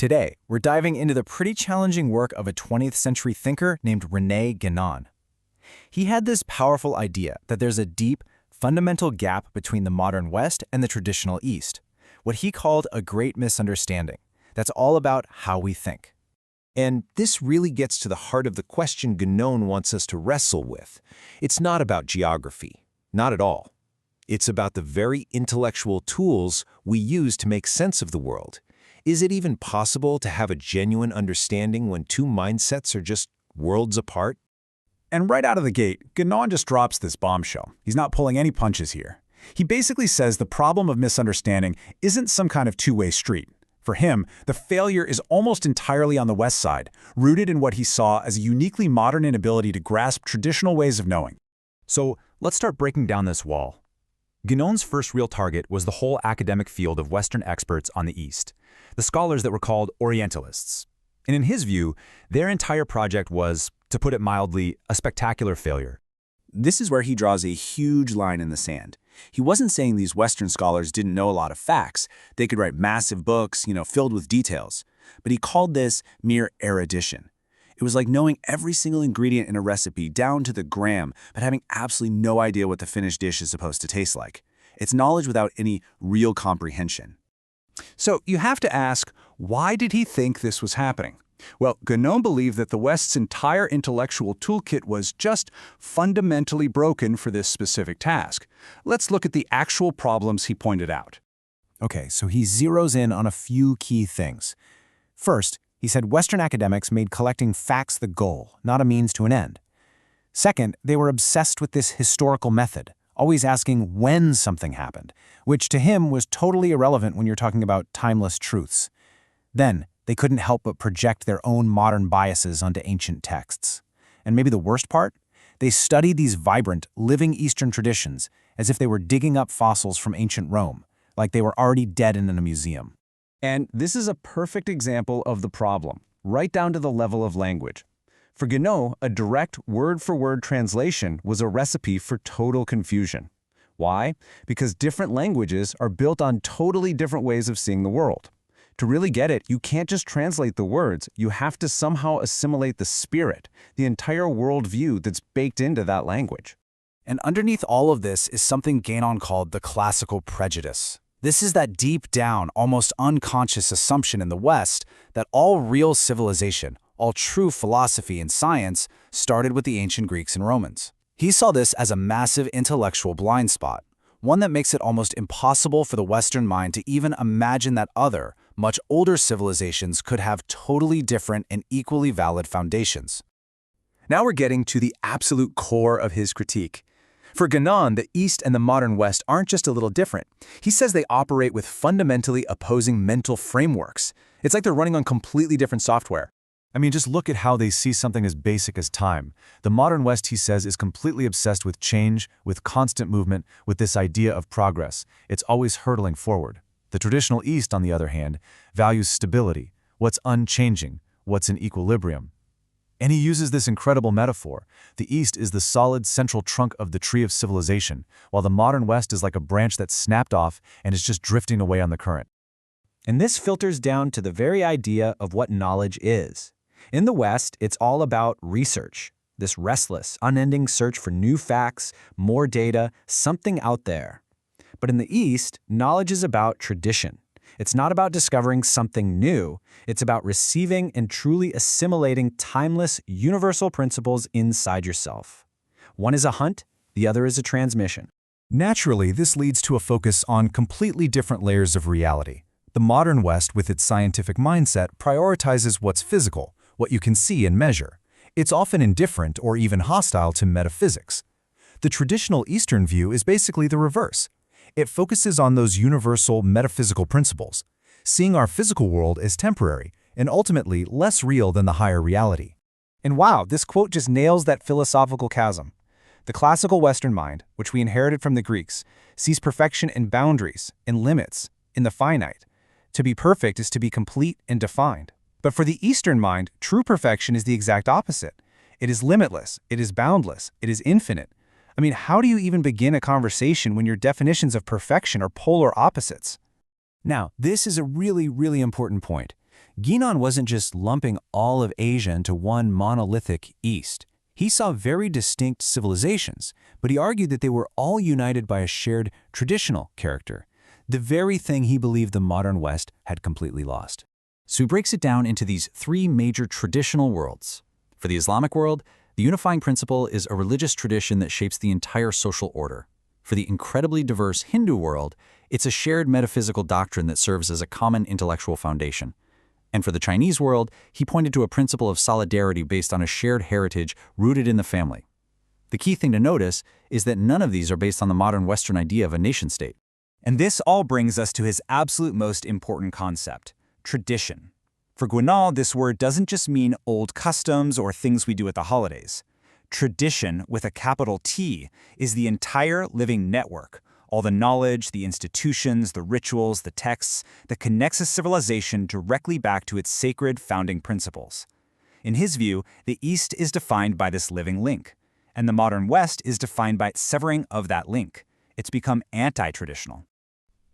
Today, we're diving into the pretty challenging work of a 20th century thinker named Rene Guenon. He had this powerful idea that there's a deep, fundamental gap between the modern West and the traditional East, what he called a great misunderstanding. That's all about how we think. And this really gets to the heart of the question Guenon wants us to wrestle with. It's not about geography, not at all. It's about the very intellectual tools we use to make sense of the world. Is it even possible to have a genuine understanding when two mindsets are just worlds apart? And right out of the gate, Guenon just drops this bombshell. He's not pulling any punches here. He basically says the problem of misunderstanding isn't some kind of two-way street. For him, the failure is almost entirely on the West side, rooted in what he saw as a uniquely modern inability to grasp traditional ways of knowing. So let's start breaking down this wall. Guénon's first real target was the whole academic field of Western experts on the East, the scholars that were called Orientalists. And in his view, their entire project was, to put it mildly, a spectacular failure. This is where he draws a huge line in the sand. He wasn't saying these Western scholars didn't know a lot of facts. They could write massive books, filled with details. But he called this mere erudition. It was like knowing every single ingredient in a recipe down to the gram, but having absolutely no idea what the finished dish is supposed to taste like. It's knowledge without any real comprehension. So you have to ask, why did he think this was happening? Well, Guenon believed that the West's entire intellectual toolkit was just fundamentally broken for this specific task. Let's look at the actual problems he pointed out. Okay, so he zeroes in on a few key things. First, he said Western academics made collecting facts the goal, not a means to an end. Second, they were obsessed with this historical method, always asking when something happened, which to him was totally irrelevant when you're talking about timeless truths. Then, they couldn't help but project their own modern biases onto ancient texts. And maybe the worst part? They studied these vibrant, living Eastern traditions as if they were digging up fossils from ancient Rome, like they were already dead and in a museum. And this is a perfect example of the problem, right down to the level of language. For Guenon, a direct word-for-word translation was a recipe for total confusion. Why? Because different languages are built on totally different ways of seeing the world. To really get it, you can't just translate the words, you have to somehow assimilate the spirit, the entire worldview that's baked into that language. And underneath all of this is something Guénon called the classical prejudice. This is that deep down, almost unconscious assumption in the West that all real civilization, all true philosophy and science started with the ancient Greeks and Romans. He saw this as a massive intellectual blind spot, one that makes it almost impossible for the Western mind to even imagine that other, much older civilizations could have totally different and equally valid foundations. Now we're getting to the absolute core of his critique. For Guenon, the East and the modern West aren't just a little different. He says they operate with fundamentally opposing mental frameworks. It's like they're running on completely different software. I mean, just look at how they see something as basic as time. The modern West, he says, is completely obsessed with change, with constant movement, with this idea of progress. It's always hurtling forward. The traditional East, on the other hand, values stability, what's unchanging, what's in equilibrium. And he uses this incredible metaphor. The East is the solid central trunk of the tree of civilization, while the modern West is like a branch that's snapped off and is just drifting away on the current. And this filters down to the very idea of what knowledge is. In the West, it's all about research, this restless, unending search for new facts, more data, something out there. But in the East, knowledge is about tradition. It's not about discovering something new. It's about receiving and truly assimilating timeless, universal principles inside yourself. One is a hunt, the other is a transmission. Naturally, this leads to a focus on completely different layers of reality. The modern West, with its scientific mindset, prioritizes what's physical, what you can see and measure. It's often indifferent or even hostile to metaphysics. The traditional Eastern view is basically the reverse. It focuses on those universal metaphysical principles, seeing our physical world as temporary and ultimately less real than the higher reality. And wow, this quote just nails that philosophical chasm. The classical Western mind, which we inherited from the Greeks, sees perfection in boundaries, in limits, in the finite. To be perfect is to be complete and defined. But for the Eastern mind, true perfection is the exact opposite. It is limitless, it is boundless, it is infinite. I mean, how do you even begin a conversation when your definitions of perfection are polar opposites? Now, this is a really important point. Guenon wasn't just lumping all of Asia into one monolithic East. He saw very distinct civilizations, but he argued that they were all united by a shared traditional character, the very thing he believed the modern West had completely lost. So he breaks it down into these three major traditional worlds. For the Islamic world, the unifying principle is a religious tradition that shapes the entire social order. For the incredibly diverse Hindu world, it's a shared metaphysical doctrine that serves as a common intellectual foundation. And for the Chinese world, he pointed to a principle of solidarity based on a shared heritage rooted in the family. The key thing to notice is that none of these are based on the modern Western idea of a nation-state. And this all brings us to his absolute most important concept, tradition. For Guenon, this word doesn't just mean old customs or things we do at the holidays. Tradition, with a capital T, is the entire living network, all the knowledge, the institutions, the rituals, the texts that connects a civilization directly back to its sacred founding principles. In his view, the East is defined by this living link, and the modern West is defined by severing of that link. It's become anti-traditional.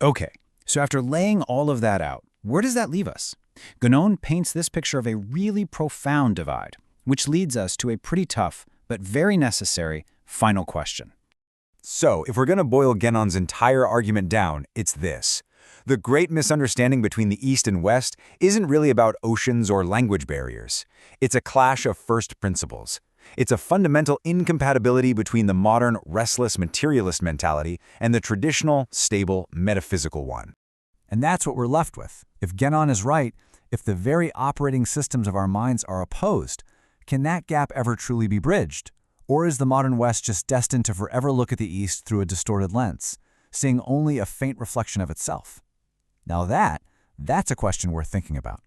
Okay, so after laying all of that out, where does that leave us? Guenon paints this picture of a really profound divide, which leads us to a pretty tough, but very necessary, final question. So, if we're going to boil Guénon's entire argument down, it's this. The great misunderstanding between the East and West isn't really about oceans or language barriers. It's a clash of first principles. It's a fundamental incompatibility between the modern, restless materialist mentality and the traditional, stable, metaphysical one. And that's what we're left with. If Guenon is right, if the very operating systems of our minds are opposed, can that gap ever truly be bridged? Or is the modern West just destined to forever look at the East through a distorted lens, seeing only a faint reflection of itself? Now that's a question worth thinking about.